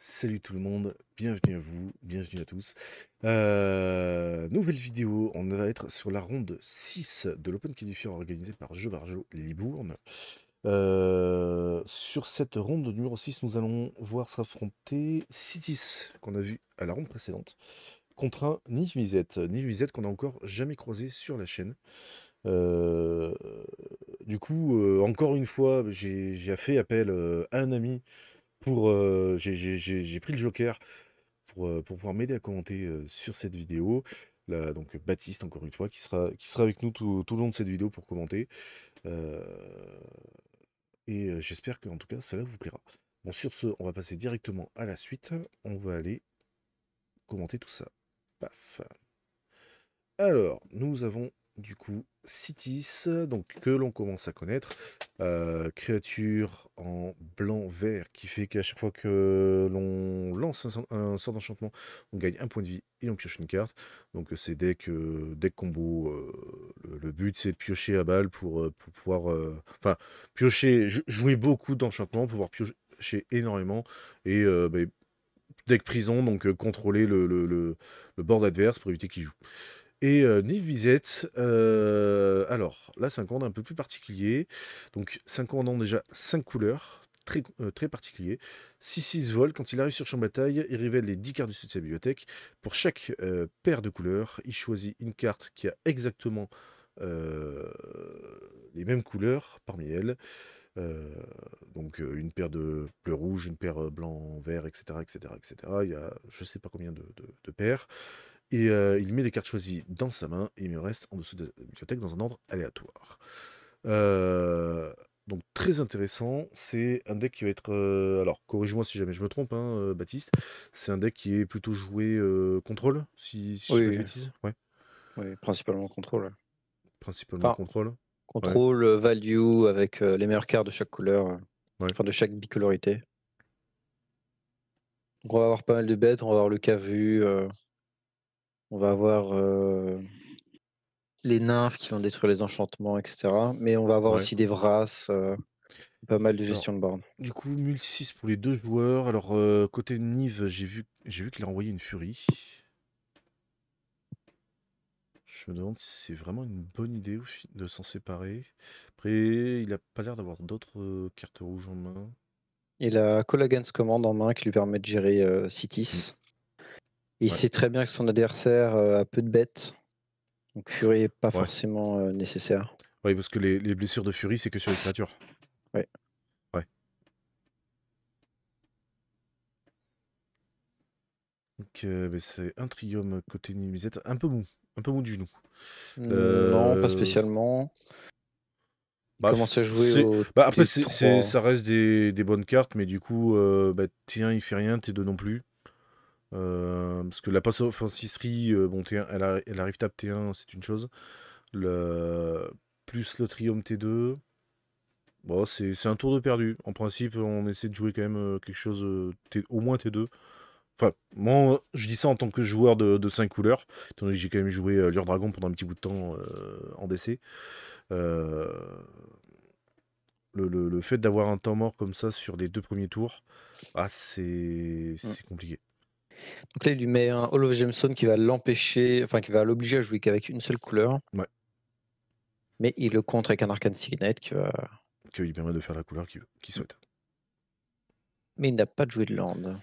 Salut tout le monde, bienvenue à vous, bienvenue à tous. Nouvelle vidéo, on va être sur la ronde 6 de l'Open Qualifier organisé par Jeux Barjo Libourne. Sur cette ronde numéro 6, nous allons voir s'affronter Citis, qu'on a vu à la ronde précédente, contre un Niv Mizzet. Niv Mizzet qu'on n'a encore jamais croisé sur la chaîne. Euh, Encore une fois, j'ai fait appel à un ami j'ai pris le joker pour pouvoir m'aider à commenter sur cette vidéo. Là, donc Baptiste, encore une fois, qui sera avec nous tout le long de cette vidéo pour commenter. Euh, J'espère qu'en tout cas, cela vous plaira. Bon, sur ce, on va passer directement à la suite. On va aller commenter tout ça. Paf. Alors, nous avons du coup Citis, donc que l'on commence à connaître. Créature en blanc-vert qui fait qu'à chaque fois que l'on lance un sort d'enchantement, on gagne un point de vie et on pioche une carte. Donc c'est deck combo. Le but c'est de piocher à balle pour pouvoir... Enfin, piocher, jouer beaucoup d'enchantements, pouvoir piocher énormément. Et deck prison, donc contrôler le board adverse pour éviter qu'il joue. Et Niv Mizzet, alors là c'est un commandant un peu plus particulier. Donc c'est un commandant déjà 5 couleurs, très particulier. 6-6 vol, quand il arrive sur champ de bataille, il révèle les 10 cartes du dessus de sa bibliothèque. Pour chaque paire de couleurs, il choisit une carte qui a exactement euh, les mêmes couleurs parmi elles. Une paire de bleu-rouge, une paire blanc-vert, etc., etc., etc. Il y a je sais pas combien de paires. Et il met les cartes choisies dans sa main et il me reste en dessous de la bibliothèque dans un ordre aléatoire. Euh, donc très intéressant, c'est un deck qui va être... alors corrige-moi si jamais je me trompe, hein, Baptiste. C'est un deck qui est plutôt joué contrôle, si je dis pas de Oui, bêtises. Ouais, oui, principalement contrôle. principalement Enfin, contrôle. Ouais, contrôle, value avec les meilleures cartes de chaque couleur, ouais. enfin de chaque bicolorité. Donc on va avoir pas mal de bêtes, on va avoir le Cavu, on va avoir les nymphes qui vont détruire les enchantements, etc. Mais on va avoir Ouais. aussi des Vras, pas mal de Alors, gestion de board. du coup, 1006 pour les deux joueurs. Alors, côté Nive, j'ai vu qu'il a envoyé une Furie. Je me demande si c'est vraiment une bonne idée de s'en séparer. Après, il a pas l'air d'avoir d'autres cartes rouges en main. Il a Colagans Command en main qui lui permet de gérer Mm, Citis. Il ouais, sait très bien que son adversaire a peu de bêtes, donc Fury est pas ouais. forcément nécessaire. Ouais, parce que les blessures de Furie, c'est que sur les créatures. Ouais. Ouais. Donc, mais c'est un Triome côté Nimisette, un peu mou du genou. Non, pas Euh, spécialement. Il Bah, commence à jouer au après, T3. ça reste des bonnes cartes, mais du coup, T1 il fait rien, T2 non plus. Parce que la passe offensiverie, bon, T1, elle arrive tape T1, c'est une chose. Le, plus le Triome T2, bon, c'est un tour de perdu. En principe, on essaie de jouer quand même quelque chose, au moins T2. Enfin, moi, je dis ça en tant que joueur de 5 couleurs, étant donné que j'ai quand même joué Lure Dragon pendant un petit bout de temps en DC. Euh, le fait d'avoir un temps mort comme ça sur les deux premiers tours, ah, Mm. c'est compliqué. Donc là, il lui met un Hall of Gemstone qui va l'empêcher, enfin qui va l'obliger à jouer qu'avec une seule couleur. Ouais, Mais il le contre avec un Arcane Signet qui va. qui lui permet de faire la couleur qu'il Mm. souhaite. Mais il n'a pas de joué de land.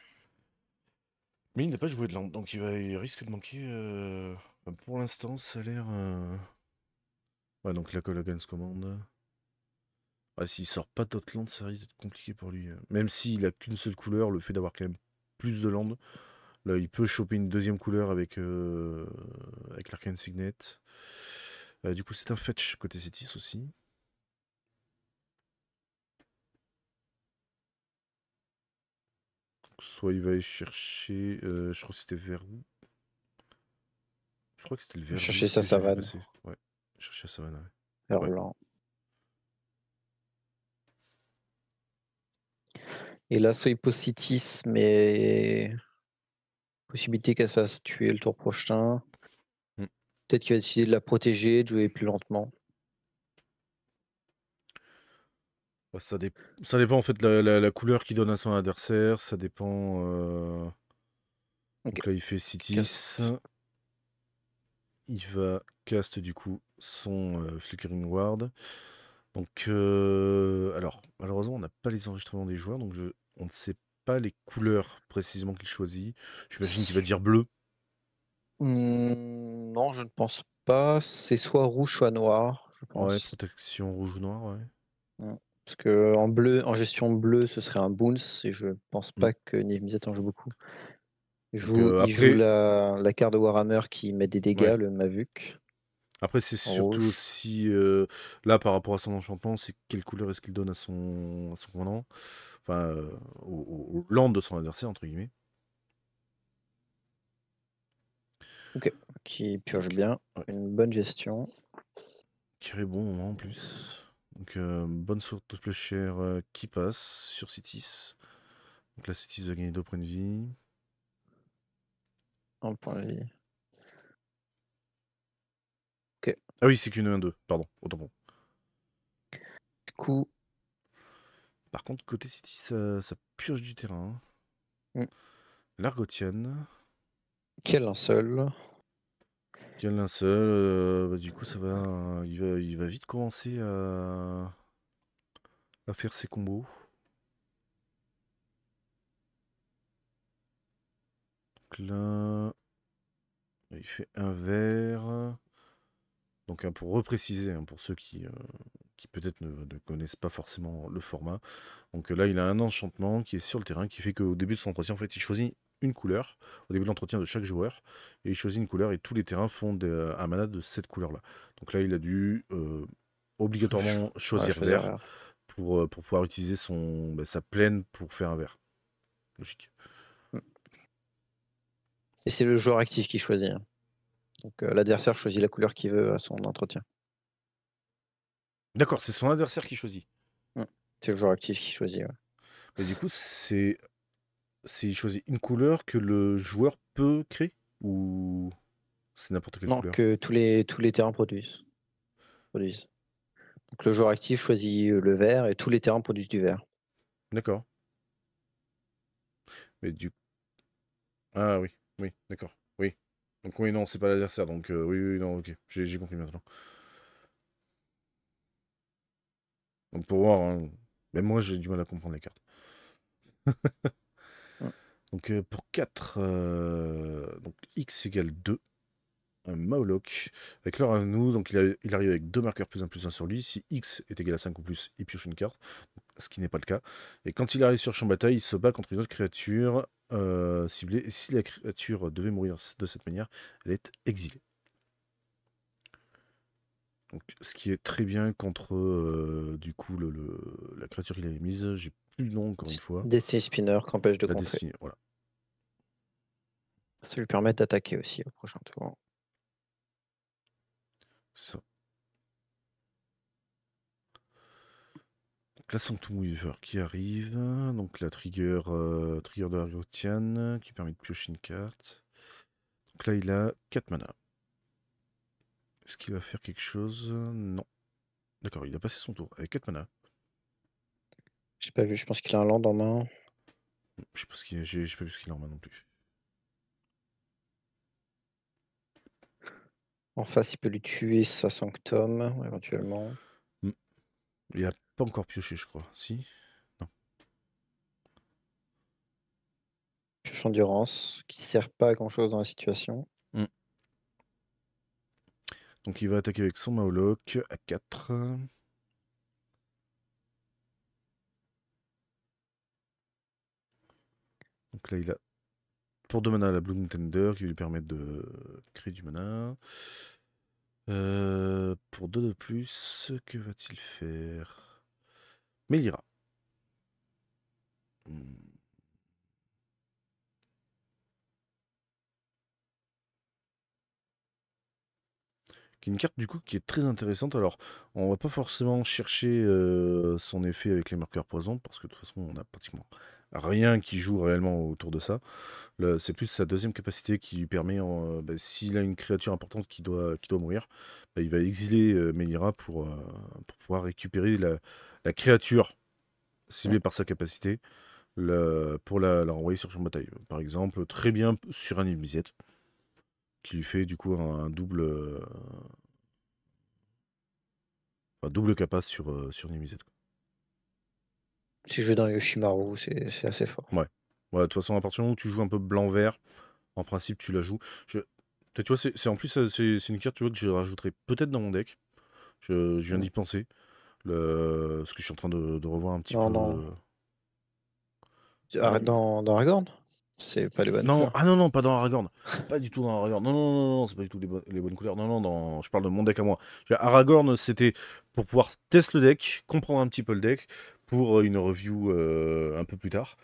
Mais il n'a pas joué de land, donc il risque de manquer. Enfin, pour l'instant, ça a l'air. Ouais, donc la Cologans commande. Ah, s'il sort pas d'autres landes, ça risque d'être compliqué pour lui. Même s'il a qu'une seule couleur, le fait d'avoir quand même plus de landes, là, il peut choper une deuxième couleur avec l'Arcane Signet. Du coup, c'est un fetch côté Cétis aussi. Soit il va aller chercher. Je crois que c'était vers où? Je crois que c'était le Il va vers chercher rouge sa que j'ai vu savane passer. Ouais, chercher la savane, vers ouais. Ouais. blanc. Et là, soit il pose Citis, mais possibilité qu'elle se fasse tuer le tour prochain. Mm. Peut-être qu'il va décider de la protéger, de jouer plus lentement. Ouais, ça dépend en fait de la couleur qu'il donne à son adversaire, ça dépend. Ok, Donc là, il fait tu 6-10. casses. Il va cast du coup son Flickering Ward. Donc, alors, malheureusement, on n'a pas les enregistrements des joueurs, donc on ne sait pas les couleurs précisément qu'il choisit. J'imagine qu'il va dire bleu. Non, je ne pense pas. C'est soit rouge, soit noir, je Ouais, pense. protection rouge ou noir, ouais. Mm. Parce que en bleu, en gestion bleue, ce serait un Boons, et je pense Mm. pas que Niv-Mizzet en joue beaucoup. Donc Il joue la carte de Warhammer qui met des ouais. dégâts, le Mavuk, Après, c'est en surtout rouge. aussi là par rapport à son enchantement, c'est quelle couleur est-ce qu'il donne à son commandant, enfin au land de son adversaire entre guillemets. Ok, qui purge Donc, bien. ouais. Une bonne gestion. Tiré bon moment en plus. Donc bonne sorte de pléchère qui passe sur Citis. Donc là, Citis va gagner 2 points de vie. Un point de vie. Ok. Ah oui, c'est qu'une 1-2, pardon, autant bon. Du coup, Par contre, côté City, ça purge du terrain. hmm, L'Argotienne, quel linceul. qui a le linceul, bah, du coup, il va vite commencer à faire ses combos. Donc là, il fait un vert. Donc pour repréciser, hein, pour ceux qui peut-être ne connaissent pas forcément le format. Donc là, il a un enchantement qui est sur le terrain, qui fait qu'au début de son entretien, en fait, il choisit une couleur, au début de l'entretien de chaque joueur, et il choisit une couleur, et tous les terrains font un mana de cette couleur-là. Donc là, il a dû obligatoirement Ouais, choisir choisir vert vert. pour pouvoir utiliser sa plaine pour faire un vert. Logique. Hmm. Et c'est le joueur actif qui choisit, hein. Donc l'adversaire choisit la couleur qu'il veut à son entretien. D'accord, c'est son adversaire qui choisit. Hmm. C'est le joueur actif qui choisit, ouais. Mais du coup, il choisit une couleur que le joueur peut créer? Ou c'est n'importe quelle Non, couleur? que tous les terrains produisent. Donc le joueur actif choisit le vert et tous les terrains produisent du vert. D'accord. Mais du Ah oui, oui, d'accord. Oui. Donc oui, non, c'est pas l'adversaire. Donc oui, oui, non, ok. J'ai compris maintenant. Donc pour voir, hein, même moi j'ai du mal à comprendre les cartes. Hmm. Donc pour 4, donc X égale 2, un Mawloc. Avec l'heure à nous, donc il arrive avec 2 marqueurs plus un sur lui. Si X est égal à 5 ou plus, il pioche une carte, ce qui n'est pas le cas. Et quand il arrive sur champ de bataille, il se bat contre une autre créature ciblée. Et si la créature devait mourir de cette manière, elle est exilée. Donc, ce qui est très bien contre du coup la créature qu'il avait mise. J'ai plus le nom encore une fois. Destiny Spinner qu'empêche de La contrer. destinée, voilà. Ça lui permet d'attaquer aussi au prochain tour. C'est ça. Donc la Sanctum Weaver qui arrive. Donc la trigger de Argotian qui permet de piocher une carte. Donc là il a 4 mana. Est-ce qu'il va faire quelque chose? Non. D'accord, il a passé son tour avec 4 mana. J'ai pas vu, je pense qu'il a un land en main. Je sais pas j'ai pas vu ce qu'il a en main non plus. En face, il peut lui tuer sa Sanctum, éventuellement. Hmm. Il a pas encore pioché, je crois. Si? Non. Pioche Endurance, qui sert pas à grand chose dans la situation. Hmm. Donc il va attaquer avec son Mawloc à 4. Donc là, il a pour 2 mana la Blue Tender qui va lui permettre de créer du mana. Pour 2 de plus, que va-t-il faire? Melira. Hmm. Qui est une carte du coup qui est très intéressante. Alors, on va pas forcément chercher son effet avec les marqueurs poison parce que de toute façon, on a pratiquement rien qui joue réellement autour de ça. C'est plus sa deuxième capacité qui lui permet, s'il a une créature importante qui doit mourir, bah, il va exiler Melira pour pouvoir récupérer la créature Mm. ciblé par sa capacité pour la renvoyer sur le champ de bataille. Par exemple, très bien sur un Illumisette, qui lui fait du coup un double, enfin, double capace sur une Illumisette. Si je joue dans Yoshimaru, c'est assez fort. Ouais. Ouais, de toute façon, à partir du moment où tu joues un peu blanc-vert, en principe, tu la joues. Tu vois, en plus, c'est une carte tu vois, que je rajouterai peut-être dans mon deck. Je viens Mm. d'y penser. Parce que je suis en train de revoir un petit Non, non. peu. Ah, Dans Aragorn? C'est pas les bonnes non, couleurs. ah non, non, pas dans Aragorn. Pas du tout dans Aragorn. Non, non, non, non, c'est pas du tout les bonnes couleurs. Non, non, je parle de mon deck à moi. Aragorn, c'était pour pouvoir tester le deck, comprendre un petit peu le deck, pour une review un peu plus tard.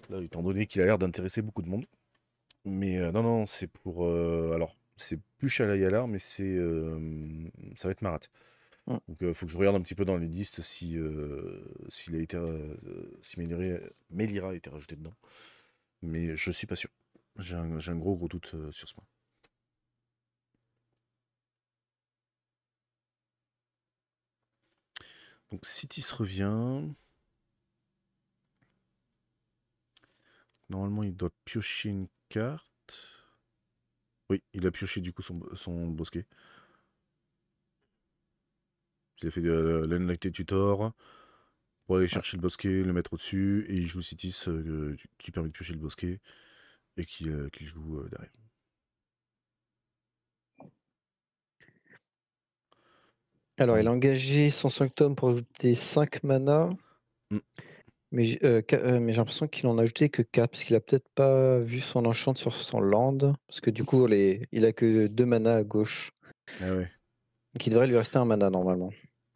Là, étant donné qu'il a l'air d'intéresser beaucoup de monde. Mais non, non, c'est pour. Alors, c'est plus Shalayalar, mais ça va être Marat. Mm. Donc, il faut que je regarde un petit peu dans les listes s'il a été, si Melira a été rajouté dedans. Mais je suis pas sûr. J'ai un gros doute sur ce point. Donc, Citis revient. Normalement, il doit piocher une carte. Oui, il a pioché du coup son bosquet. Il a fait de l'Enlighted Tutor pour aller Ouais. chercher le bosquet, le mettre au-dessus, et il joue Citis qui permet de piocher le bosquet et qui joue derrière. Alors, il Donc, a engagé son Sanctum pour ajouter 5 mana, hmm, mais j'ai l'impression qu'il en a ajouté que 4 parce qu'il a peut-être pas vu son enchant sur son land. Parce que du coup, il a que 2 mana à gauche. ah ouais. Donc, il devrait lui rester un mana normalement.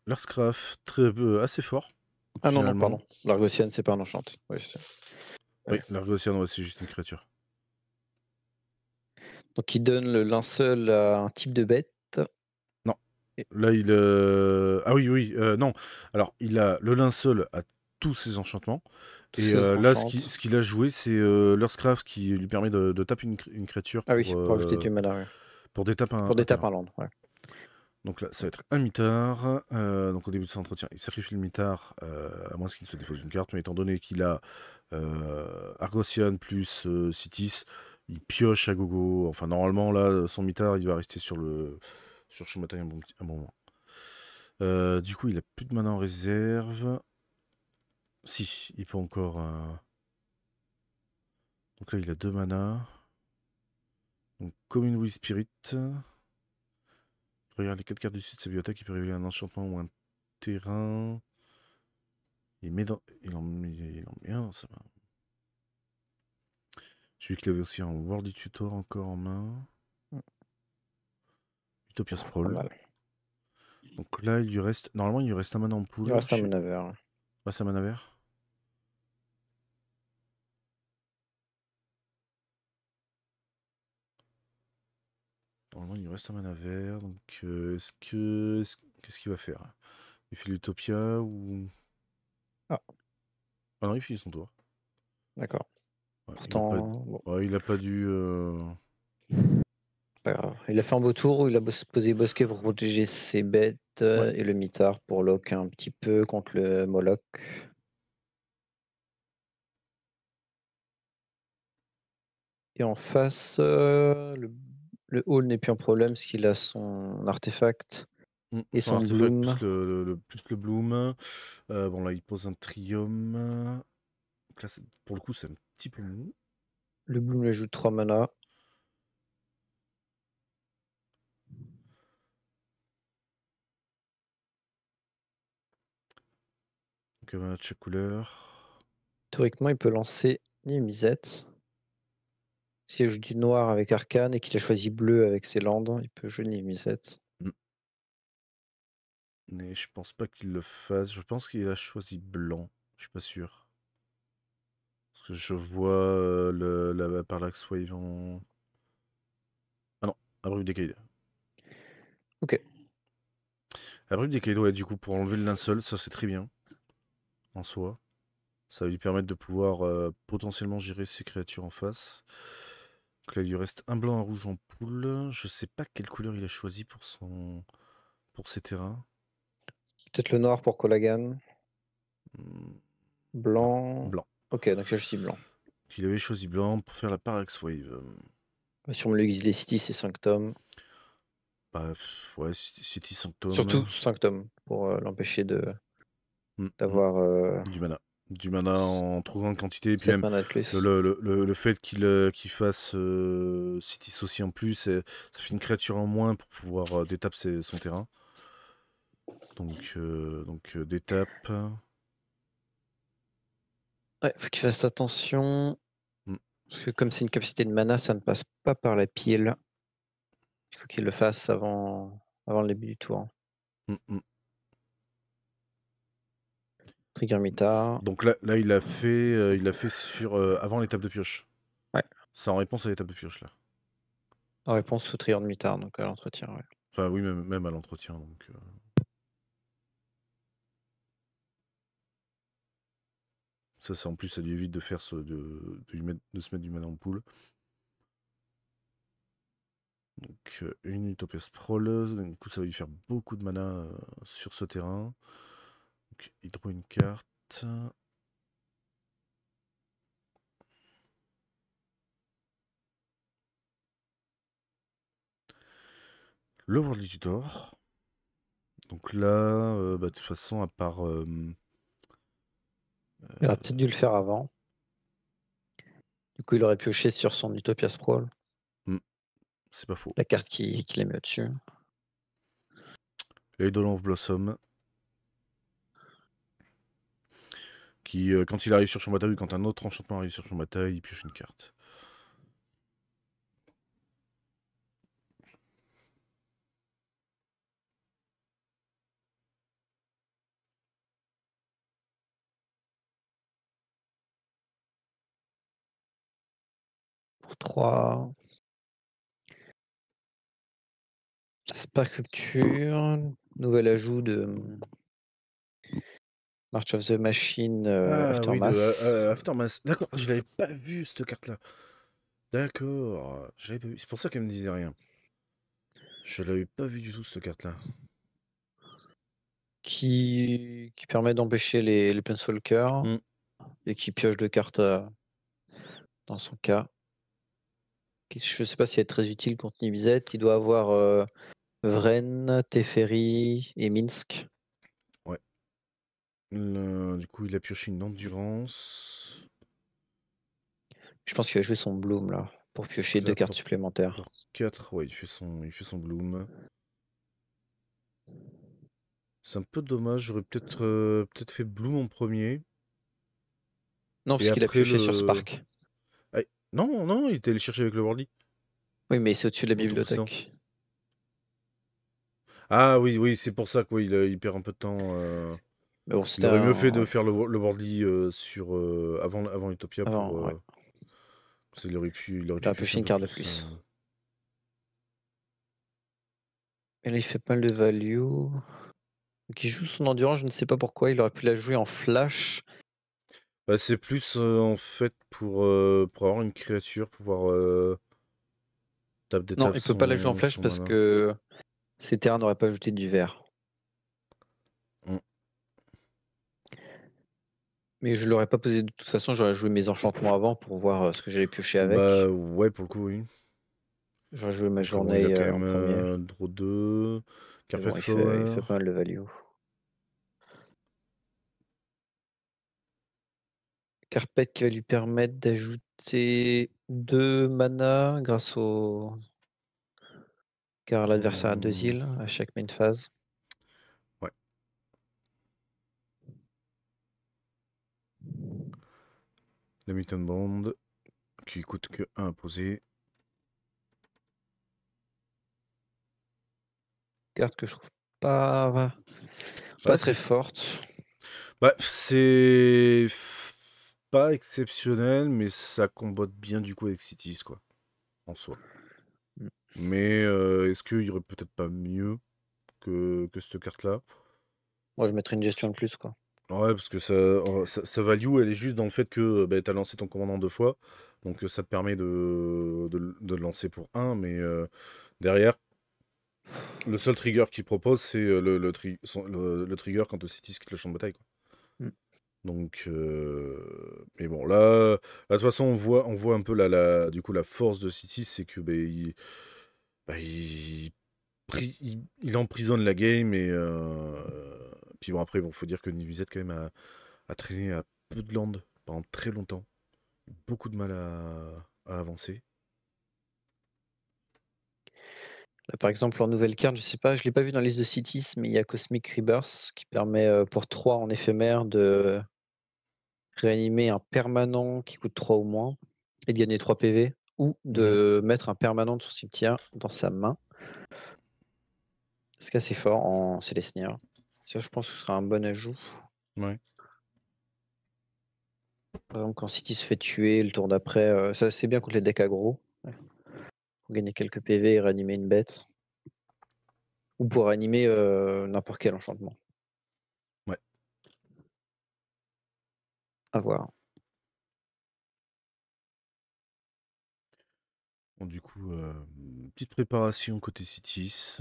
L'Earthcraft, assez fort, Ah non, non, finalement. pardon. L'Argosienne, c'est pas un enchant. Oui, Oui, ouais. l'Argosian, ouais, c'est juste une créature. Donc, il donne le linceul à un type de bête. Non, Et là, ah oui, oui, non. Alors, il a le linceul à tous ses enchantements. tous Et ces autres là, enchantes. ce qu'il a joué, c'est l'Earthcraft qui lui permet de taper une créature Ah oui, pour ajouter du mana, ouais. pour détaper Pour un des tapes terrain. un land, ouais. Donc là, ça va être un mitard. Donc au début de son entretien, il sacrifie le mitard, à moins qu'il ne se défausse une carte. Mais étant donné qu'il a Argosian plus Citis, il pioche à gogo. Enfin, normalement, là, son mitard, il va rester sur Shumatai un bon moment. Du coup, il a plus de mana en réserve. Si, il peut encore. Donc là, il a 2 mana. Donc, Commune Will Spirit. Regarde les 4 cartes du site de sa bibliothèque, il peut révéler un enchantement ou un terrain. Il en met un, ça va. J'ai vu qu'il avait aussi un World Tutor encore en main. Mm. Utopia Pas Sprawl. mal. Donc là, il lui reste. Normalement, il lui reste un mana en Il pool. reste un mana vert. Ah, c'est un mana vert. Normalement, il lui reste un mana vert. Donc, qu'est-ce qu'il va faire? Il fait l'Utopia ou. Ah, Ah non, il finit son tour. d'accord. Ouais, Pourtant, bon, il a pas dû. pas grave. Il a fait un beau tour où il a posé bosquet pour protéger ses bêtes Ouais. et le mitard pour lock un petit peu contre le Moloch. Et en face, le hall n'est plus un problème parce qu'il a son artefact et Son son artefact bloom. plus le bloom. Bon, là, il pose un triome. Donc là, pour le coup, c'est un petit peu mou. Le bloom lui ajoute 3 mana. Donc, un mana de chaque couleur. Théoriquement, il peut lancer Nimisette. S'il joue du noir avec Arcane et qu'il a choisi bleu avec ses landes, il peut jouer Nimisette. Mm. Mais je pense pas qu'il le fasse. Je pense qu'il a choisi blanc. Je suis pas sûr. Parce que je vois la Parallax Wave en. Ah non, Abrupt Decade. Ok. Abrupt Decade, ouais, du coup, pour enlever le linceul, ça c'est très bien. En soi. Ça va lui permettre de pouvoir potentiellement gérer ses créatures en face. Donc là, il lui reste un blanc, un rouge en poule. Je sais pas quelle couleur il a choisi pour ses terrains. Peut-être le noir pour Kolagan. Hmm. Blanc. Blanc. Ok, donc là je dis blanc. Il avait choisi blanc pour faire la Parallax Wave. Sur le Exilé City, c'est 5 tomes. Bah, ouais, City Sanctum. Surtout 5 tomes, pour l'empêcher Mm, mm. d'avoir Du mana. Du mana en trop grande quantité. Et puis 7 même mana de plus. le fait qu'il fasse Citis aussi en plus, ça fait une créature en moins pour pouvoir détape son terrain. Donc détape. Ouais, faut qu'il fasse attention. Mm. Parce que comme c'est une capacité de mana, ça ne passe pas par la pile. Il faut qu'il le fasse avant le début du tour. Mm, mm. Trigger Mitard. Donc là il a fait sur avant l'étape de pioche. Ouais. C'est en réponse à l'étape de pioche là. En réponse au Trigger de Mitard, donc à l'entretien. Ouais. Enfin oui, même à l'entretien. Donc ça en plus ça lui évite de faire de se mettre du mana en pool. Donc une Utopia Sprawl, du coup ça va lui faire beaucoup de mana sur ce terrain. Donc il draw une carte. Le Worldly Tutor. Donc là, de toute façon, à part... Il aurait peut-être dû le faire avant. Du coup, il aurait pioché sur son Utopia Sprawl, c'est pas faux. la carte qui l'a mis au-dessus. Eidolon of Blossom. Qui, quand il arrive sur champ bataille, ou quand un autre enchantement arrive sur champ bataille, il pioche une carte. Pour 3. Spark Rupture. Nouvel ajout de March of the Machine Ah oui, de Aftermath. Aftermath. D'accord, je l'avais pas vu cette carte-là. D'accord, je l'avais pas vu. C'est pour ça qu'elle me disait rien. Je l'avais pas vu du tout cette carte-là. Qui permet d'empêcher les Planeswalkers Mm. et qui pioche 2 cartes dans son cas. Je sais pas si elle est très utile contre Nibizet. Il doit avoir Vren, Teferi et Minsk. Ouais. Du coup, il a pioché une endurance. Je pense qu'il va jouer son Bloom là pour piocher Donc là, 2 cartes supplémentaires. pour 4, ouais, il fait son Bloom. C'est un peu dommage, j'aurais peut-être fait Bloom en premier. Non, Et parce qu'il a après pioché sur le. Spark. Ah, non, non, il était allé chercher avec le Worldly. Oui, mais c'est au-dessus de la Au tour précédent. bibliothèque. Ah oui, oui, c'est pour ça qu'il perd un peu de temps. Mais bon, Il c'était aurait mieux fait de un. faire le Worldly avant Utopia Avant, pour. ouais. Il aurait pu Il a piocher pioché un une peu carte de plus. plus. Et là, il fait pas le value. Donc, il joue son endurance, je ne sais pas pourquoi. Il aurait pu la jouer en flash. Bah, c'est plus en fait pour avoir une créature, pouvoir Non, tape il peut pas la jouer en flash son parce mana. que ses terrains n'auraient pas ajouté du vert. Mm. Mais je l'aurais pas posé de toute façon, j'aurais joué mes enchantements avant pour voir ce que j'allais piocher Bah avec. ouais, pour le coup, oui. J'aurais joué ma Donc bon, il a journée quand en même premier. Draw 2, Mais Carpet bon, il Flower. fait pas mal de value. Carpet qui va lui permettre d'ajouter 2 mana grâce au. Car l'adversaire a 2 îles à chaque main phase. Ouais. La Mutant Bond, qui coûte que 1 à poser. Carte que je trouve pas Ouais, très c'est forte. bah, c'est pas exceptionnel, mais ça combotte bien du coup avec Cities, quoi, en soi. Mmh. Mais est-ce qu'il y aurait peut-être pas mieux que cette carte-là? Moi, je mettrais une gestion de plus, quoi. Ouais, parce que sa value, elle est juste dans le fait que bah, tu as lancé ton commandant 2 fois. Donc ça te permet de le lancer pour 1, mais derrière, le seul trigger qu'il propose, c'est le trigger quand le Cities quitte le champ de bataille, quoi. Mmh. Donc, mais bon, là, de toute façon, on voit un peu du coup, la force de City, c'est que il emprisonne la game et puis bon, après, bon, faut dire que Nivisette, quand même, a traîné à peu de land pendant très longtemps. Beaucoup de mal à avancer. Là, par exemple, en nouvelle carte, je sais pas, je l'ai pas vu dans la liste de Cities, mais il y a Cosmic Rebirth qui permet pour 3 en éphémère de réanimer un permanent qui coûte 3 ou moins et de gagner 3 PV ou de mettre un permanent de son cimetière dans sa main. C'est assez fort en Célestia. Ça, je pense que ce sera un bon ajout. Ouais. Par exemple, quand City se fait tuer le tour d'après, ça c'est bien contre les decks aggro. Ouais. Pour gagner quelques PV et réanimer une bête. Ou pour réanimer n'importe quel enchantement. Ouais. À voir. Bon, du coup, petite préparation côté Citis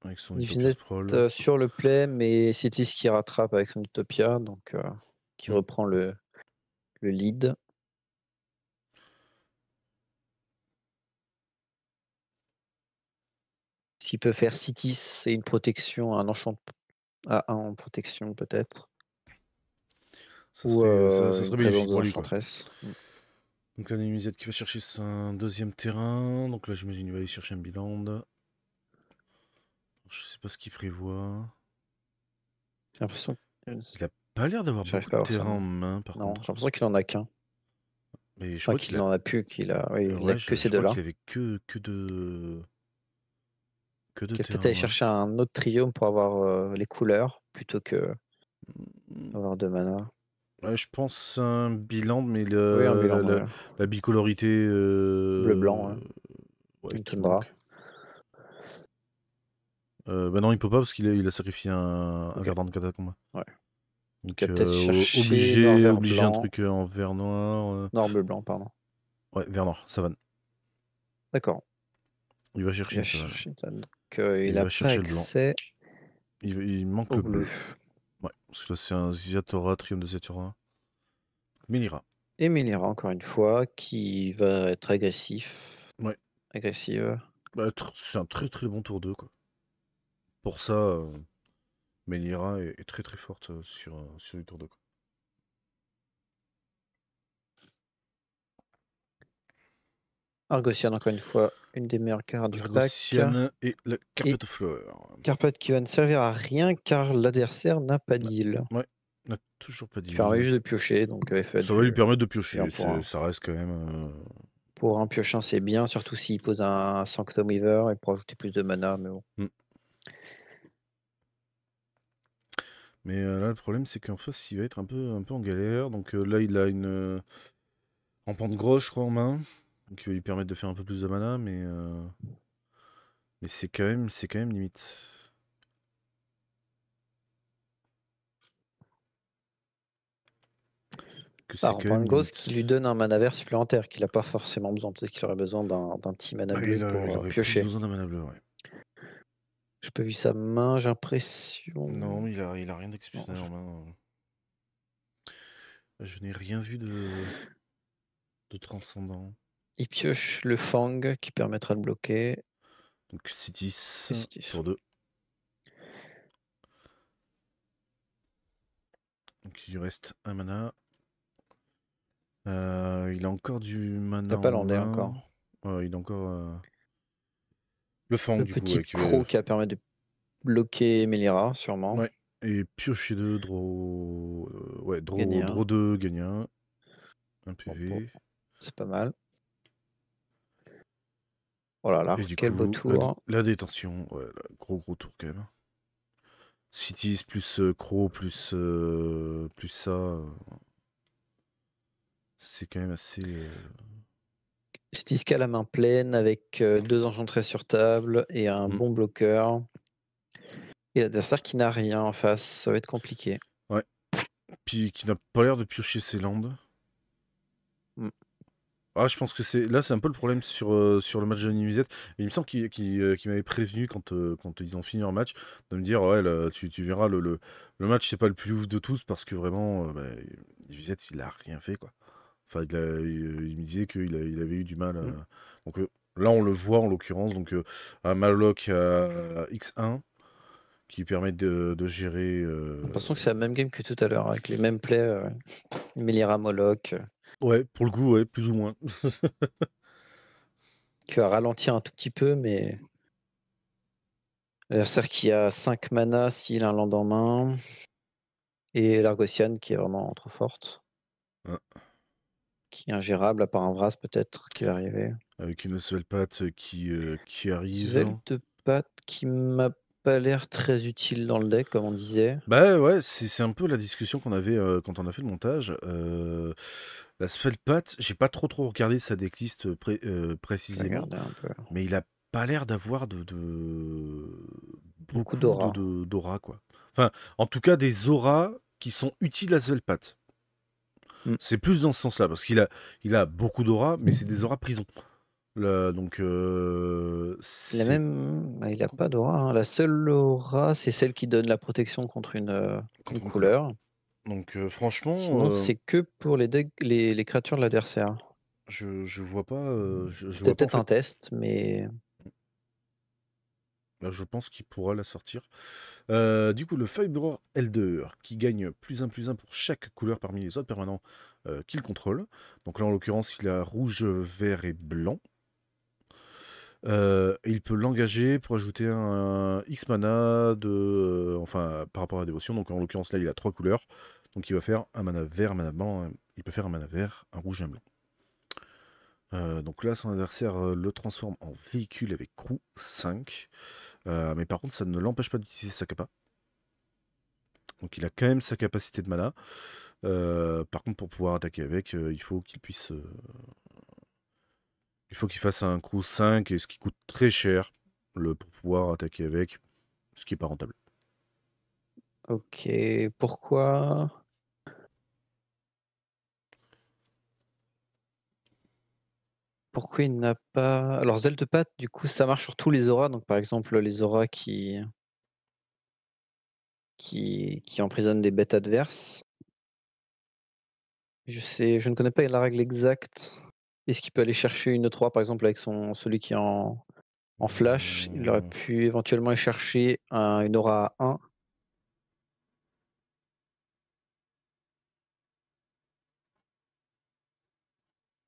avec son Utopia Divinet Sprawl. sur le play, mais Cities qui rattrape avec son Utopia, donc qui Mm. reprend le lead. S'il peut faire Cities et une protection, un enchant à 1 en protection peut-être. Ça Ou serait une bénéfique présence pour lui, quoi. d'enchantress. Donc là, Némisette qui va chercher son deuxième terrain. Donc là, j'imagine qu'il va aller chercher un biland. Je sais pas ce qu'il prévoit. J'ai l'impression que Il a pas l'air d'avoir j'arrive beaucoup pas de à voir ça. terrain en main, par Non, j'ai contre. l'impression qu'il en a qu'un. Mais je Enfin crois qu'il qu'il a. en a plus, oui, il a Ouais, que ces je crois 2-là. qu'il avait que de Qu'il va terrain peut-être en aller main. chercher un autre trio pour avoir les couleurs plutôt que Mm. avoir 2 mana. Ouais, je pense un bilan, mais Oui, un bilan, ouais. la bicolorité Bleu-blanc, ouais. ouais, Une qui toundra. manque. Bah non, il peut pas parce qu'il a sacrifié un Ok. verdant de catacombe. Ouais. Il Donc va peut-être chercher noir, obligé, vert, obligé un blanc. truc en vert noir. Noir, bleu, blanc, pardon. Ouais, vert noir, savane. D'accord. Il va Il chercher va une savane. chercher ça. Donc Et il il n'a va pas chercher le blanc. accès Il manque au le bleu. bleu. Ouais, parce que là c'est un Ziatora, Triomphe de Zetura. Mais il ira. Et Melira, encore une fois, qui va être agressif. Ouais. Agressive. Bah, c'est un très très bon tour 2 quoi. Pour ça, Melira est très très forte sur le tour 2 quoi. Argosian, encore une fois, une des meilleures cartes du pack. Argosian et la Et Carpet of Fleur. Carpet qui va ne servir à rien car l'adversaire n'a pas d'île. Ouais, on n'a toujours pas Qui permet d'île. juste de piocher, donc FA Ça va lui permettre de c'est bien piocher, pour un. ça reste quand même... Pour un piochant, c'est bien, surtout s'il pose un Sanctum Weaver et pour ajouter plus de mana, mais bon. Mais là, le problème, c'est qu'en face, il va être un peu en galère. Donc là, il a une rampante grosse, je crois, en main. Donc il va lui permettre de faire un peu plus de mana, mais c'est quand même limite. Que c'est quand Rampant même Ghost limite. qui lui donne un mana vert supplémentaire qu'il n'a pas forcément besoin. Peut-être qu'il aurait besoin d'un petit mana Bah, bleu il pour aurait plus piocher. besoin d'un mana bleu, ouais. J'ai pas vu sa main, j'ai l'impression. Non, il a rien Non, d'exceptionnel en main. Je n'ai rien vu de transcendant. il pioche le Fang qui permettra de bloquer. Donc Citis, Et c'est tour 2. Donc il lui reste un mana. Il a encore du Il mana n'a pas en landé main. encore. Il a encore le Fang Le du coup. petit croc qui a permis de bloquer Melira, sûrement. Ouais. Et piocher 2, draw. Ouais, Gagner un. draw 2, gagner 1. Un Bon, PV. c'est pas mal. Oh là là, Et du quel beau coup, la, tour. la détention. Ouais, là, gros tour quand même. Cities plus Crow plus ça. C'est quand même assez. Stiska à la main pleine avec 2 enchantress sur table et un Mm. bon bloqueur. Et l'adversaire qui n'a rien en face, ça va être compliqué. Ouais. Puis qui n'a pas l'air de piocher ses landes. Mm. Ah, je pense que c'est un peu le problème sur le match de Nuisette. Il me semble qu'il m'avait prévenu quand ils ont fini leur match de me dire ouais là, tu verras le match c'est pas le plus ouf de tous parce que vraiment bah, Nuisette il a rien fait quoi. Enfin il me disait il avait eu du mal. Mm. Donc là on le voit en l'occurrence donc un Maloc à X1 qui permet de gérer. J'ai l'impression que c'est la même game que tout à l'heure, avec les mêmes plays, Melira Moloch, Ouais pour le coup ouais plus ou moins. qui va ralentir un tout petit peu, mais l'adversaire qui a 5 mana s'il a un land en main, et l'Argosiane qui est vraiment trop forte, Hein, qui est ingérable, à part un Vras peut-être qui va arriver. avec une seule patte qui arrive. Zeltpat qui m'a pas l'air très utile dans le deck, comme on disait. Bah ouais, c'est un peu la discussion qu'on avait quand on a fait le montage. La Svelte j'ai pas trop regardé sa decklist Je vais précisément, regarder un peu. mais il a pas l'air d'avoir Beaucoup beaucoup d'aura. d'aura quoi. Enfin, en tout cas des auras qui sont utiles à Svelte. Mm. C'est plus dans ce sens-là, parce il a beaucoup d'aura, mais c'est des auras prison. Là, donc Il a c'est même, il a pas d'aura, hein. La seule aura, c'est celle qui donne la protection contre une contre une couleur. couleur. Donc franchement, Sinon, c'est que pour les créatures de l'adversaire. je vois pas, je C'était vois pas en peut-être un fait. test, mais Bah, je pense qu'il pourra la sortir. Du coup, le Fibre Elder, qui gagne +1/+1 pour chaque couleur parmi les autres permanents qu'il contrôle. Donc là, en l'occurrence, il a rouge, vert et blanc. Et il peut l'engager pour ajouter un X mana enfin, par rapport à la dévotion. Donc en l'occurrence, là, il a 3 couleurs. Donc il va faire un mana vert, un mana blanc. Il peut faire un mana vert, un rouge et un blanc. Donc là, son adversaire le transforme en véhicule avec crew 5. Mais par contre, ça ne l'empêche pas d'utiliser sa capa. Donc il a quand même sa capacité de mana. Par contre, pour pouvoir attaquer avec, il faut qu'il puisse. Il faut qu'il fasse un coup 5, et ce qui coûte très cher pour pouvoir attaquer avec, ce qui n'est pas rentable. ok. Pourquoi il n'a pas. Alors, Zeltpat, du coup, ça marche sur tous les auras. Donc, par exemple, les auras qui emprisonnent des bêtes adverses. Je ne connais pas la règle exacte. Est-ce qu'il peut aller chercher une 3 par exemple, avec celui qui est en flash? Il aurait Mmh, pu éventuellement aller chercher une aura à 1.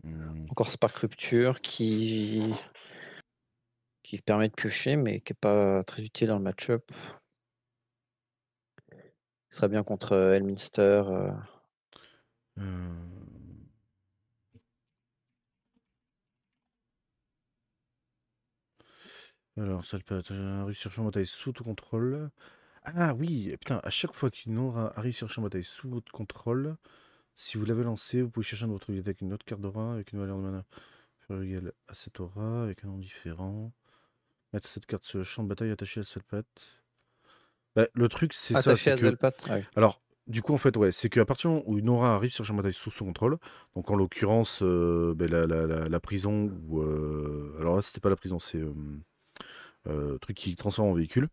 mmh. Encore Spark Rupture qui permet de piocher, mais qui est pas très utile dans le match-up. Il serait bien contre Elminster. Euh, Alors, ça peut être arrive sur champ de bataille sous tout contrôle. Ah oui, putain, à chaque fois qu'une aura arrive sur champ de bataille sous votre contrôle, si vous l'avez lancé, vous pouvez chercher un de votre bibliothèque avec une autre carte d'aura avec une valeur de mana inférieure ou égale à cette aura avec un nom différent. Mettre cette carte sur le champ de bataille attachée à cette patte. Bah, le truc, c'est ça, Attaché c'est à que. Zelpat? Ah oui. Alors, du coup, en fait, ouais, c'est qu'à partir du moment où une aura arrive sur le champ de bataille sous son contrôle, donc en l'occurrence, la prison, ou. Alors là, c'était pas la prison, c'est. Truc qui transforme en véhicule.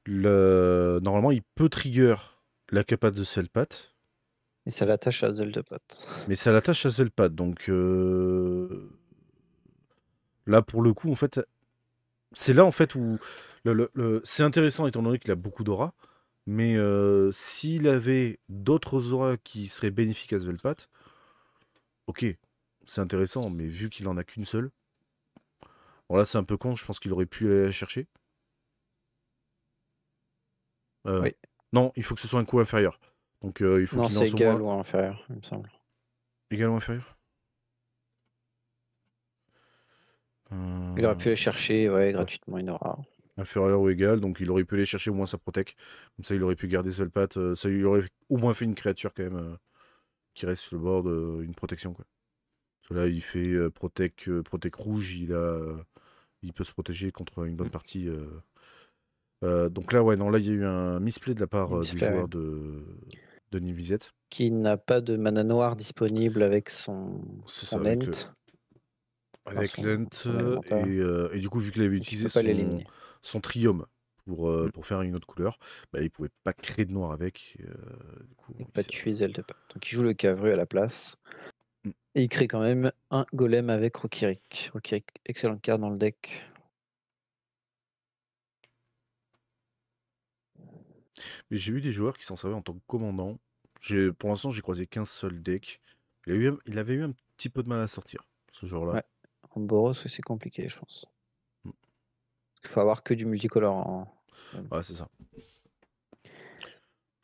Normalement, il peut trigger la capa de Selpat, Et ça l'attache à Zeltpat. mais ça l'attache à Selpat. Donc là, pour le coup, en fait, c'est là en fait où c'est intéressant étant donné qu'il a beaucoup d'aura. Mais s'il avait d'autres auras qui seraient bénéfiques à Svelpat, ok, c'est intéressant, mais vu qu'il en a qu'une seule, bon là c'est un peu con, je pense qu'il aurait pu aller la chercher. Euh, Oui. non, il faut que ce soit un coût inférieur. Donc il faut Non, qu'il c'est lance au égal moins ou inférieur, il me semble. également inférieur. Il aurait pu Euh, aller chercher, ouais, ouais, gratuitement une aura. inférieur ou égal, donc il aurait pu aller chercher au moins sa protec. Comme ça il aurait pu garder Svelpat, ça lui aurait au moins fait une créature quand même qui reste sur le board, une protection quoi. Parce que là il fait protec rouge, il peut se protéger contre une bonne Mm. partie. Donc là, ouais, non, là, il y a eu un misplay de la part Il me du display, ouais. joueur de Nivisette. Qui n'a pas de mana noire disponible avec C'est ça, son avec Ent. avec son Lent, élémental. et du coup, vu qu'il avait Donc il utilisé peut pas l'éliminer. son triome Mm. pour faire une autre couleur, bah, il pouvait pas créer de noir avec. Du coup, Et pas tuer Zeltepa. Donc il joue le Cavru à la place. Mm. Et il crée quand même un golem avec Rokirik. Rokirik, excellente carte dans le deck. Mais j'ai vu des joueurs qui s'en servaient en tant que commandant. Pour l'instant, j'ai croisé qu'un seul deck. Il avait eu un petit peu de mal à sortir, ce joueur-là. Ouais. En Boros, c'est compliqué, je pense. Mm. Il faut avoir que du multicolore en. Ouais, c'est ça.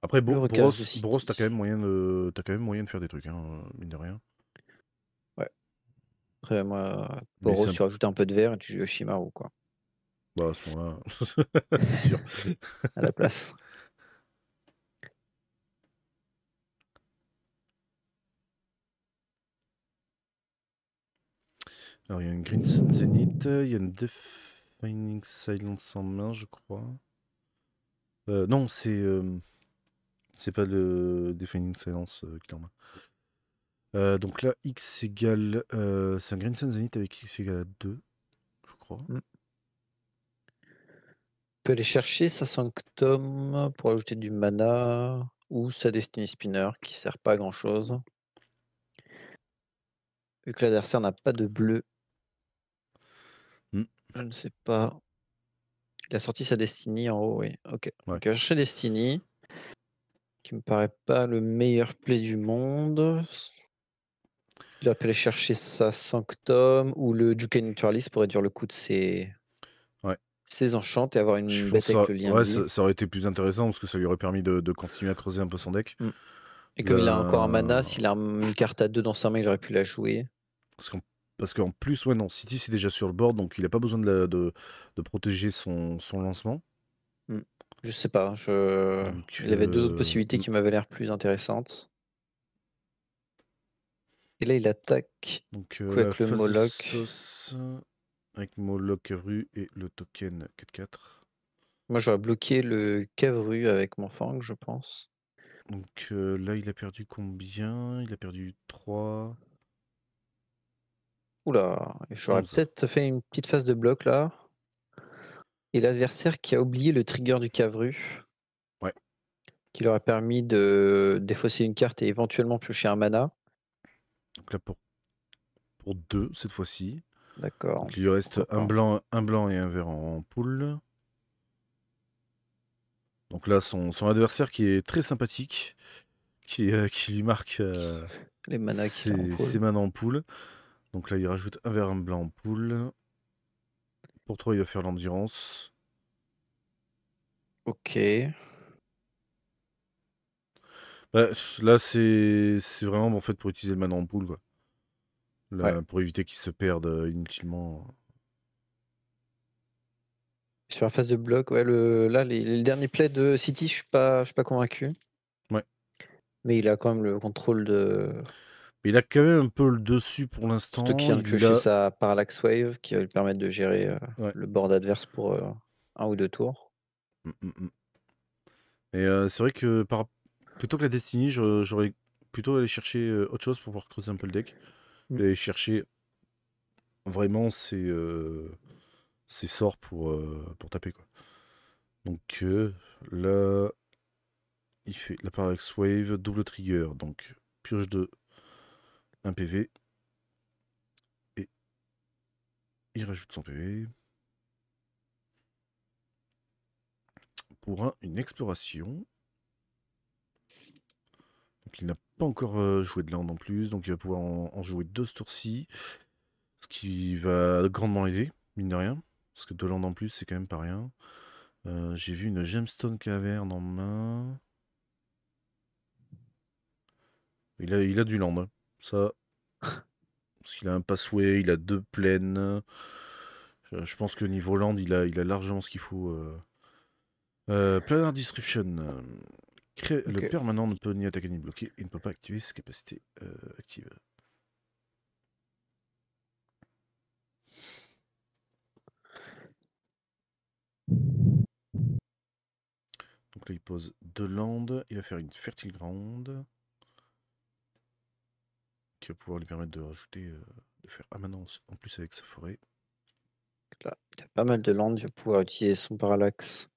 Après, Le recage de Boros, City. t'as quand même moyen de faire des trucs, hein, mine de rien. Ouais. Après, moi, Mais Boros, tu rajoutes un peu de vert et tu joues Shimaru, quoi. bah, à ce moment-là, c'est sûr. À la place. Alors, il y a une Green Sun Zenith, il y a une Defining Silence en main, je crois. Non, c'est pas le Defining Silence qu'il en a. Donc là, X égale. C'est un Green Sun Zenith avec X égale à 2, je crois. Mm. On peut aller chercher sa Sanctum pour ajouter du mana ou sa Destiny Spinner qui sert pas à grand chose. Vu que l'adversaire n'a pas de bleu, Mm. je ne sais pas. Il a sorti sa Destiny en haut, oui. Ok. Ouais. Donc il va chercher Destiny, qui me paraît pas le meilleur play du monde. Il va aller chercher sa Sanctum ou le Juke Neutralist pour réduire le coût de Ouais. ses enchants et avoir Je une pense bête que avec le lien de ouais, vie. ça aurait été plus intéressant parce que ça lui aurait permis de continuer à creuser un peu son deck. Mm. Et comme il a encore un Là, mana, s'il a une carte à 2 dans sa main, il aurait pu la jouer. Parce qu'en parce qu'en plus, ouais, non, City c'est déjà sur le board, donc il a pas besoin de protéger son lancement. Mm. Je sais pas. Donc, Il avait deux autres possibilités qui m'avaient l'air plus intéressantes. Et là, il attaque donc du coup, la avec le phase de Moloch. sauce avec Moloch rue et le token 4/4. Moi, j'aurais bloqué le Cavru avec mon Fang, je pense. Donc là, il a perdu combien? Il a perdu 3, Oula, j'aurais 11. peut-être fait une petite phase de bloc là. Et l'adversaire qui a oublié le trigger du Cavru, Ouais. qui leur a permis de défausser une carte et éventuellement piocher un mana. Donc là, pour 2 cette fois-ci. D'accord, Donc il lui reste pourquoi pas. un blanc et un vert en poule. Donc là, son adversaire qui est très sympathique, qui lui marque Les manas qu'il a en ses pool. mains en poule. Donc là, il rajoute un vert, un blanc en poule. Pour 3, il va faire l'endurance. Ok. Bah, là, c'est vraiment en fait pour utiliser le mana en poule, quoi. Ouais. Là, pour éviter qu'il se perde inutilement. Sur la phase de bloc, ouais, là, les derniers plays de City, je suis pas convaincu. Ouais. Mais il a quand même le contrôle de. Mais il a quand même un peu le dessus pour Surtout qu'il l'instant. vient de Il piocher a. sa Parallax Wave qui va lui permettre de gérer Ouais. le board adverse pour un ou deux tours. Mm, mm, mm. Et c'est vrai que plutôt que la Destiny, j'aurais plutôt allé chercher autre chose pour pouvoir creuser un peu le deck. Mm. Et chercher vraiment ses sorts pour taper, quoi. Donc là, il fait la Parallax Wave, double trigger. Donc pioche de 1 PV. Et il rajoute son PV. Pour une exploration. Donc il n'a pas encore joué de land en plus, donc il va pouvoir en jouer 2 ce tour-ci. Ce qui va grandement l'aider, mine de rien. Parce que 2 land en plus, c'est quand même pas rien. J'ai vu une Gemstone Caverne en main. Il a du land, hein. Ça, parce qu'il a un passway, il a 2 plaines. Je pense que niveau land, il a largement ce qu'il faut. Planar Disruption. Le Ok. permanent ne peut ni attaquer ni bloquer et ne peut pas activer ses capacités actives. Donc là, il pose 2 landes. Il va faire une Fertile Ground qui va pouvoir lui permettre de rajouter de faire Amanence en plus avec sa forêt. Là, il a pas mal de land, il va pouvoir utiliser son parallaxe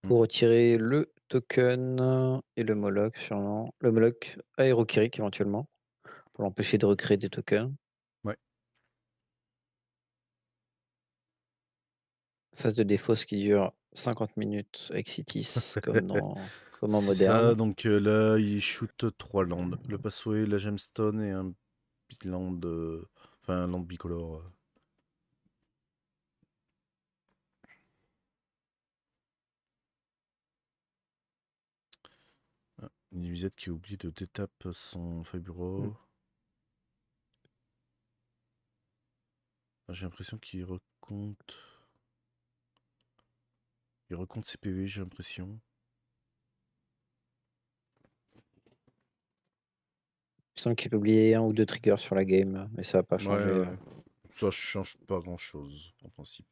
Mm. pour retirer le token et le Moloch sûrement. Le Moloch Aérokirik éventuellement, pour l'empêcher de recréer des tokens. Ouais. Phase de défausse qui dure 50 minutes avec Citis, comme en C'est ça, moderne. donc là, il shoot 3 landes. Le Passway, la Gemstone et un land, enfin un land bicolore. Ah, une nuisette qui oublie de détape son Mm. Faburo. Ah, j'ai l'impression qu'il recompte. Il recompte ses PV, j'ai l'impression. Je sens qu'il a oublié un ou deux triggers sur la game, mais ça va pas Ouais, changer ouais. Ça change pas grand chose, en principe.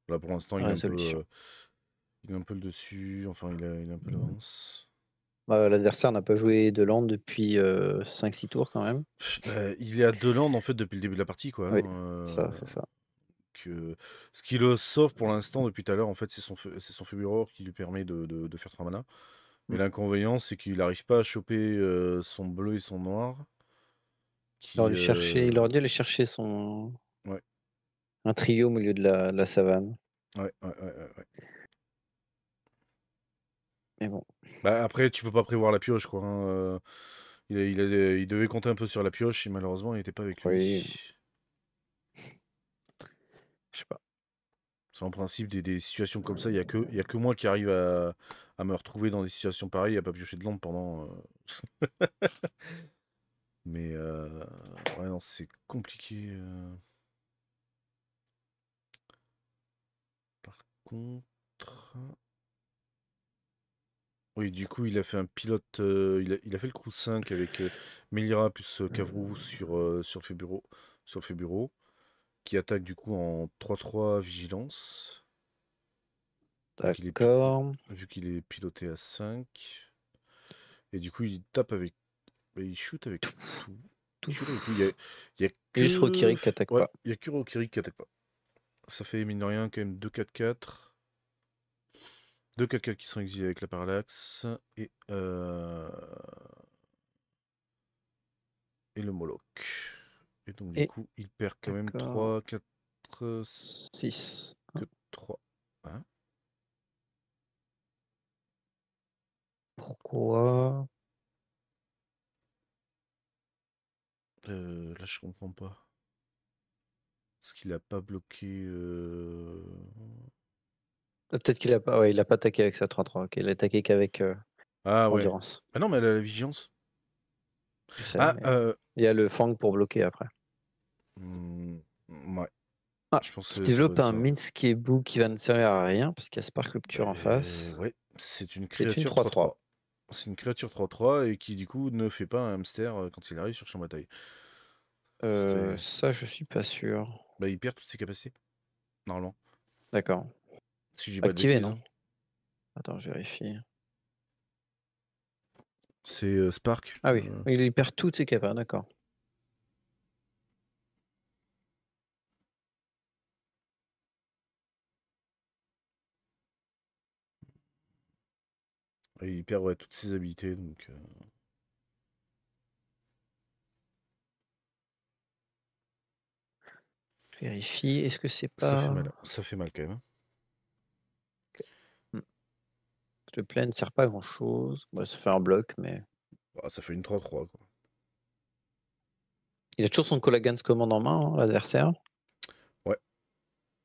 Là, pour l'instant, la résolution. il est un peu le dessus. Enfin, il a un peu l'avance. L'adversaire n'a pas joué de land depuis 5-6 tours quand même. Il est à 2 landes, en fait, depuis le début de la partie, quoi. Oui, Hein, c'est ça. ce qui le sauve pour l'instant depuis tout à l'heure, en fait, c'est son Furor qui lui permet de faire 3 mana. Mais Mm. l'inconvénient, c'est qu'il n'arrive pas à choper son bleu et son noir. Il aurait dû aller chercher Ouais, un trio au milieu de la savane. ouais. Mais bon, Bah, après, tu peux pas prévoir la pioche, quoi. Hein, il devait compter un peu sur la pioche et malheureusement, il n'était pas avec oui, lui. je sais pas. C'est en principe des situations comme ça, il y a que moi qui arrive à me retrouver dans des situations pareilles, à pas piocher de lampe pendant. Mais ouais, non, c'est compliqué. Par contre. Oui, du coup, il a fait un pilote. Il a fait le crew 5 avec Melira plus Cavrou sur le fait bureau, qui attaque du coup en 3-3 vigilance. Donc D'accord. vu qu'il est piloté à 5. Et du coup, il tape avec. Bah, il shoot avec tout. Il Tout. shoot avec tout. Il y a Et juste que. Rokiri qui attaque Ouais, pas. il y a que Rokiri qui attaque pas. Ça fait mine de rien quand même 2-4-4. Deux 4-4 qui sont exilés avec la parallaxe. Et le Moloch. Et donc du Et coup, il perd quand même d'accord. 3, 4, 6. que 3. Hein. Pourquoi? Là, je comprends pas. Parce qu'il a pas bloqué. Peut-être qu'il a pas, ouais, il a pas attaqué avec sa 3-3. Ok, il a attaqué qu'avec Ah ouais. Endurance. Ah non, mais elle a la vigilance. Je sais, Ah, mais il y a le Fang pour bloquer après. ouais. Ah, Je pense qui que ça doit développe être un ça. Minskebu qui va ne servir à rien parce qu'il y a Bah, Sparklupture en face. ouais, c'est une C'est une créature 3-3. 3-3. C'est une créature 3-3 et qui du coup ne fait pas un hamster quand il arrive sur champ de bataille. C'était- Ça, je suis pas sûr. Bah, il perd toutes ses capacités, normalement. D'accord. Si je dis pas de Activé, bêtises, non? hein. Attends, je vérifie. C'est Spark. Ah oui, il perd toutes ses capas, d'accord. Et il perd ouais, toutes ses habilités, donc Je vérifie. Est-ce que c'est ça fait pas. mal. Ça fait mal quand même. Hein. Ok. Hmm. Le play ne sert pas à grand chose. Bah, ça fait un bloc, mais. Ah, ça fait une 3-3, quoi. Il a toujours son Colagans commande en main, hein, l'adversaire. Ouais.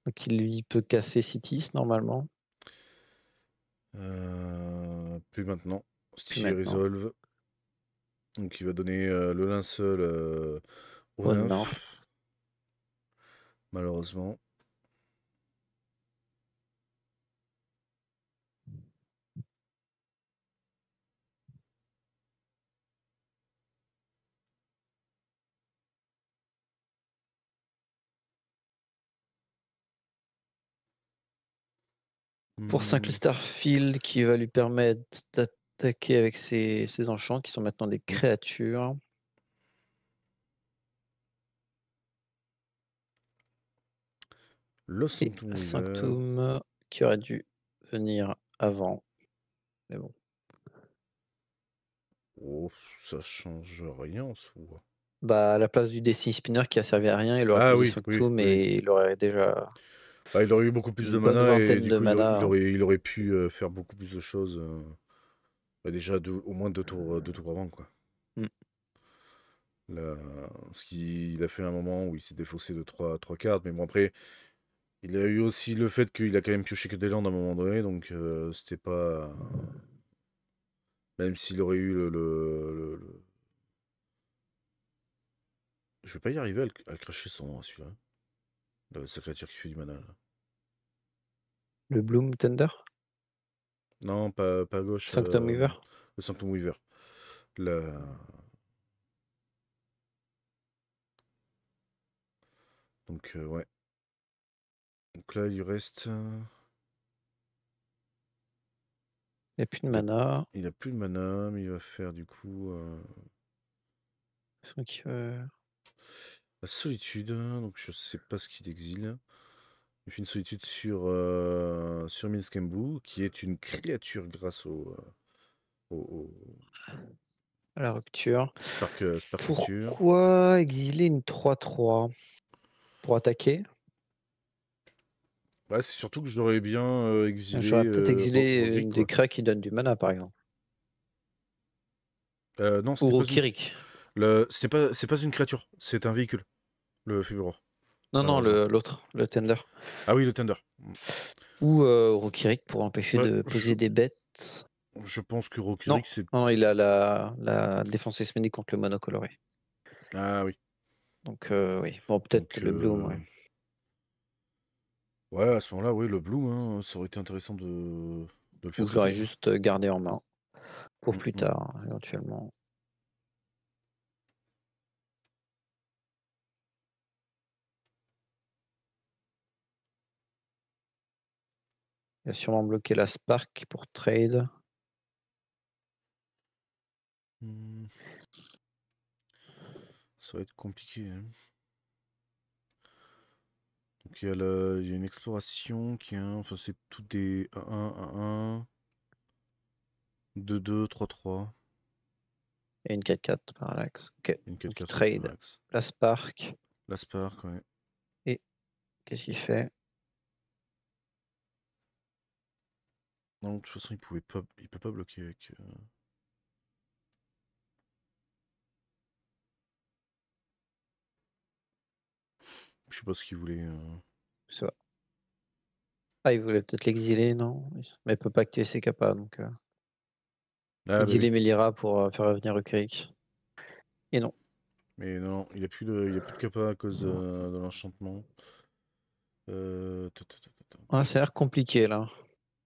Donc il lui peut casser Citis normalement. Plus maintenant. Plus Stichier maintenant. Resolve. Donc il va donner le linceul au Au nymphe, nymphe. malheureusement. Pour 5 le Hmm, Starfield qui va lui permettre d'attaquer avec ses enchants qui sont maintenant des hmm. créatures. Le Et Sanctum Weaver. Sanctum qui aurait dû venir avant, mais bon. Oh, ça change rien en soi. Bah, à la place du Destiny Spinner qui a servi à rien, il aurait Ah posé oui, oui, Sanctum oui. et il aurait déjà Bah, il aurait eu beaucoup plus une de bonne mana et vingtaine du de coup mana. il aurait pu faire beaucoup plus de choses. Bah, déjà au moins deux tours avant quoi. Mmh. Là, parce qu'il a fait un moment où il s'est défaussé de trois cartes, mais bon après, il a eu aussi le fait qu'il a quand même pioché que des landes à un moment donné, donc c'était pas. Même s'il aurait eu Je vais pas y arriver à le cracher son nom, celui-là. Sa créature qui fait du mana, là. Le Bloom Tender? Non, pas à gauche. Sanctum Weaver? Le Sanctum Weaver. La... Donc, ouais. Donc là, il lui reste. Il y a plus de Il a, mana. il a plus de mana, mais il va faire du coup. Donc, La solitude. Donc, je sais pas ce qu'il exile. Il fait une solitude sur Minskembu, qui est une créature grâce au à la rupture. Spark Rupture. Pourquoi exiler une 3-3? Pour attaquer? Ouais, c'est surtout que j'aurais bien exilé J'aurais peut-être exilé Rogrick, une des quoi. créas qui donne du mana, par exemple. Non, Ou c'était pas une. Rokirik. C'est pas une créature, c'est un véhicule, le Furor, Non, non, malheureusement. l'autre, le Tender. Ah oui, le Tender. Ou Rokirik pour empêcher Ouais, de poser des bêtes. je pense que Non, Rokurik, c'est. non, il a la défense esménique contre le mono coloré. Ah oui. Donc oui, bon peut-être Donc, le Bloom, ouais. ouais, à ce moment-là, oui, le Bloom, hein, ça aurait été intéressant de le Ou faire je l'aurais sauter, hein. juste gardé en main pour Mm, plus mm. tard, éventuellement. Il a sûrement bloqué la Spark pour trade. Hmm. Ça va être compliqué, hein. Donc, il y a une exploration qui est enfin, c'est tout des 1-1, 1-1, 2-2, 3-3. Et une 4-4 parallaxe. Ok, Une donc il 4-4, ouais, trade parallaxe. la Spark. La Spark, ouais. Et qu'est-ce qu'il fait? Non, de toute façon, il peut pas bloquer avec. Je sais pas ce qu'il voulait. Je sais pas. Ah, il voulait peut-être l'exiler, non? Mais il peut pas activer ses capas, donc Ah, bah oui. exiler Melira pour faire revenir Rukrik. Et non. Mais non, il a plus de capa à cause de l'enchantement. Ah, ça a l'air compliqué là,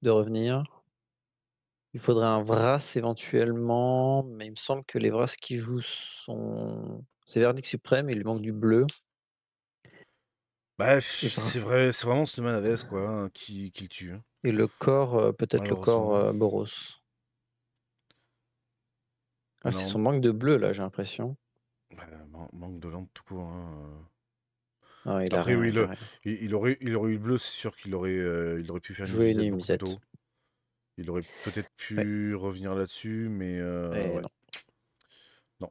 de revenir. Il faudrait un Vras éventuellement, mais il me semble que les Vras qui jouent sont c'est Verdict Suprême, il lui manque du bleu Bah, et Vra c'est vrai, c'est vraiment ce Manades, quoi, hein, qui le tue, hein, et le corps, peut-être le corps, malheureusement. Boros. Ah, c'est son Non, manque de bleu là, j'ai l'impression. bah, manque de lampe tout court, hein. Non, il a Après, rien, oui, il a rien. il aurait eu le bleu, c'est sûr il aurait pu faire une Jouer une nuisette beaucoup plus nuisette. tôt. Il aurait peut-être Ouais, pu revenir là-dessus, mais et ouais, non. non,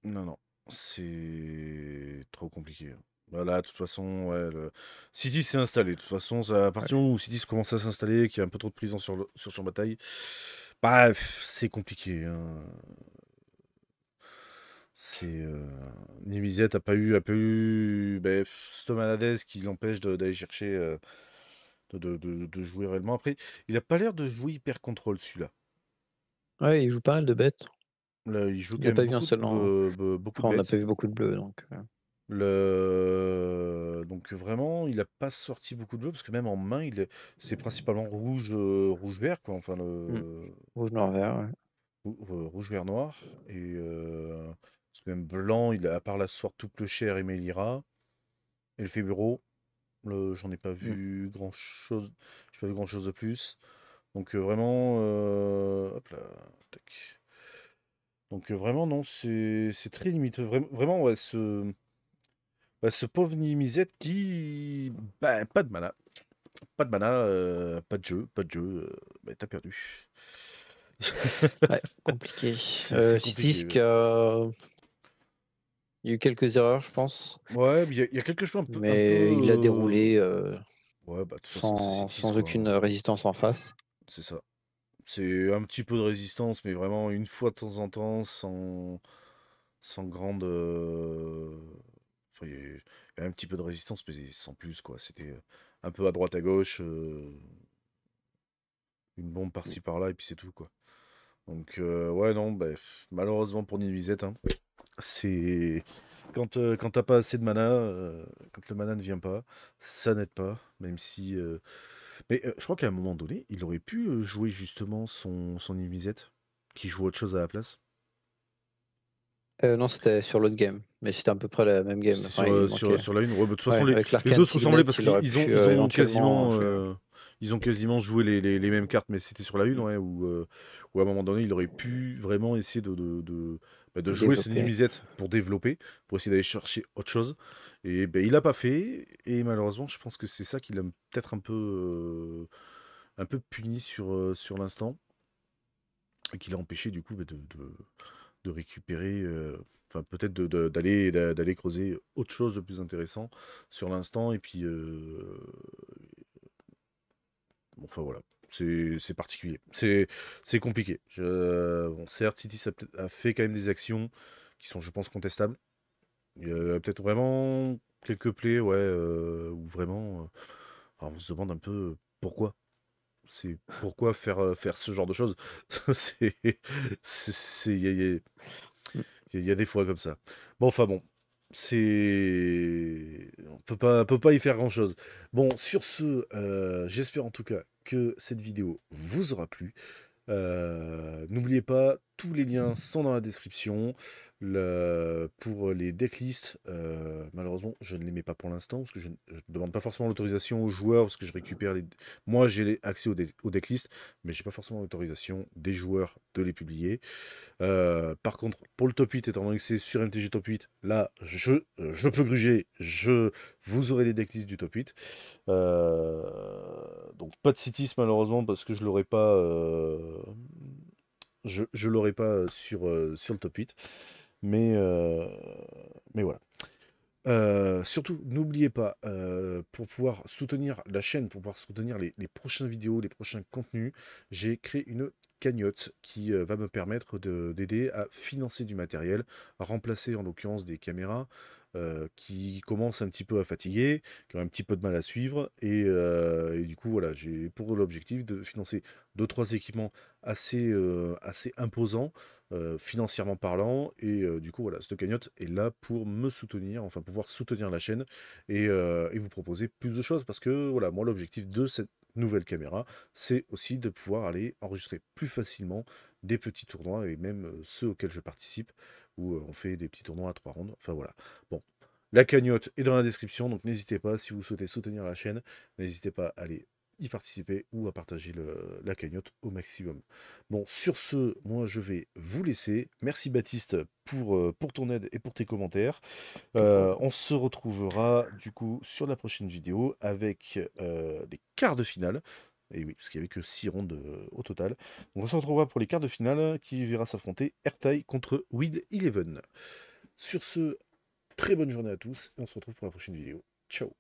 non, non, c'est trop compliqué, hein. Voilà, de toute façon, ouais, City s'est installé. De toute façon, à Ouais. partir du moment où City commence à s'installer, qu'il y a un peu trop de prison sur champ de bataille, bref, c'est compliqué, hein. C'est Nemisette a pas eu Stomanades qui l'empêche d'aller chercher de jouer réellement. Après, il a pas l'air de jouer hyper contrôle celui-là. Ouais, il joue pas mal de bêtes. Là, il joue Il quand y a même pas vu un seul en beaucoup de enfin, on n'a bêtes. pas vu beaucoup de bleu donc Donc vraiment, il a pas sorti beaucoup de bleu parce que même en main, c'est principalement rouge vert quoi. Enfin mmh. le Rouge, noir, vert, ouais. rouge vert noir et parce que même blanc, il a à part la Sword tout peu cher et Melira et le Féburo, j'en ai pas Mmh. vu grand chose. J'ai pas vu grand chose de plus. Donc vraiment, hop là, tac. Donc vraiment non, c'est très limité. Vraiment ouais, Ce pauvre Nimisette qui... Bah, pas de mana. Pas de mana, pas de jeu, bah, t'as perdu. Ouais, compliqué. C'est Citis compliqué. qui a... Il y a eu quelques erreurs, je pense, Ouais, mais il y a quelque chose un peu, mais il a déroulé ouais, bah, de toute façon, c'est Cities, sans quoi, aucune hein. résistance en face. C'est ça. C'est un petit peu de résistance, mais vraiment une fois de temps en temps, sans grande... Enfin, il y a un petit peu de résistance, mais sans plus, quoi. C'était un peu à droite, à gauche, une bombe par-ci, par-là, et puis c'est tout, quoi. Donc, ouais, non, bah, malheureusement pour Nivisette, hein, c'est... Quand t'as pas assez de mana, quand le mana ne vient pas, ça n'aide pas, même si... Mais je crois qu'à un moment donné, il aurait pu jouer justement son Nivisette, qui joue autre chose à la place. Non, c'était sur l'autre game, mais c'était à peu près la même game. C'est Enfin, il manquait. sur la une. Ouais, bah, de toute façon, Ouais, avec les deux l'Arcane se ressemblaient Signet, parce il aurait pu éventuellement jouer. ils ont quasiment joué les mêmes cartes, mais c'était sur la une, ouais, où à un moment donné, il aurait pu vraiment essayer de jouer ce Développer. Nimisette pour développer, pour essayer d'aller chercher autre chose. Et ben, il l'a pas fait, et malheureusement, je pense que c'est ça qui l'a peut-être un peu puni sur l'instant, et qui l'a empêché du coup de récupérer, enfin peut-être d'aller creuser autre chose de plus intéressant sur l'instant. Et puis, bon, enfin voilà, c'est particulier, c'est compliqué. Bon, certes, City a fait quand même des actions qui sont, je pense, contestables. Il y a peut-être vraiment quelques plays, ouais, où vraiment, alors on se demande un peu pourquoi. C'est pourquoi faire ce genre de choses. c'est, il Mmh. y a des fois comme ça. Bon, enfin bon, c'est... On peut pas y faire grand-chose. Bon, sur ce, j'espère en tout cas que cette vidéo vous aura plu. N'oubliez pas, tous les liens sont dans la description. Pour les decklists, malheureusement, je ne les mets pas pour l'instant, parce que je ne demande pas forcément l'autorisation aux joueurs, parce que je récupère les... Moi, j'ai accès aux decklists, mais j'ai pas forcément l'autorisation des joueurs de les publier. Par contre, pour le top 8, étant donné que c'est sur MTG top 8, là, je peux gruger, vous aurez les decklists du top 8. Donc pas de Citis malheureusement parce que je l'aurais pas, je l'aurais pas sur le top 8. Mais, euh, mais voilà. Surtout, n'oubliez pas, pour pouvoir soutenir la chaîne, pour pouvoir soutenir les prochaines vidéos, les prochains contenus, j'ai créé une cagnotte qui va me permettre d'aider à financer du matériel, à remplacer en l'occurrence des caméras qui commencent un petit peu à fatiguer, qui ont un petit peu de mal à suivre, et du coup voilà, j'ai pour l'objectif de financer 2-3 équipements assez imposants financièrement parlant. Et du coup, voilà, cette cagnotte est là pour me soutenir, enfin pouvoir soutenir la chaîne et vous proposer plus de choses. Parce que voilà, moi, l'objectif de cette nouvelle caméra, c'est aussi de pouvoir aller enregistrer plus facilement des petits tournois et même ceux auxquels je participe où on fait des petits tournois à 3 rounds. Enfin voilà. Bon. La cagnotte est dans la description, donc n'hésitez pas, si vous souhaitez soutenir la chaîne, n'hésitez pas à aller y participer ou à partager la cagnotte au maximum. Bon, sur ce, moi je vais vous laisser. Merci Baptiste pour ton aide et pour tes commentaires. Aucun problème. On se retrouvera du coup sur la prochaine vidéo avec les quarts de finale. Et oui, parce qu'il n'y avait que 6 rondes au total. Donc on se retrouvera pour les quarts de finale qui verra s'affronter Ertai contre Will Eleven. Sur ce, très bonne journée à tous et on se retrouve pour la prochaine vidéo. Ciao.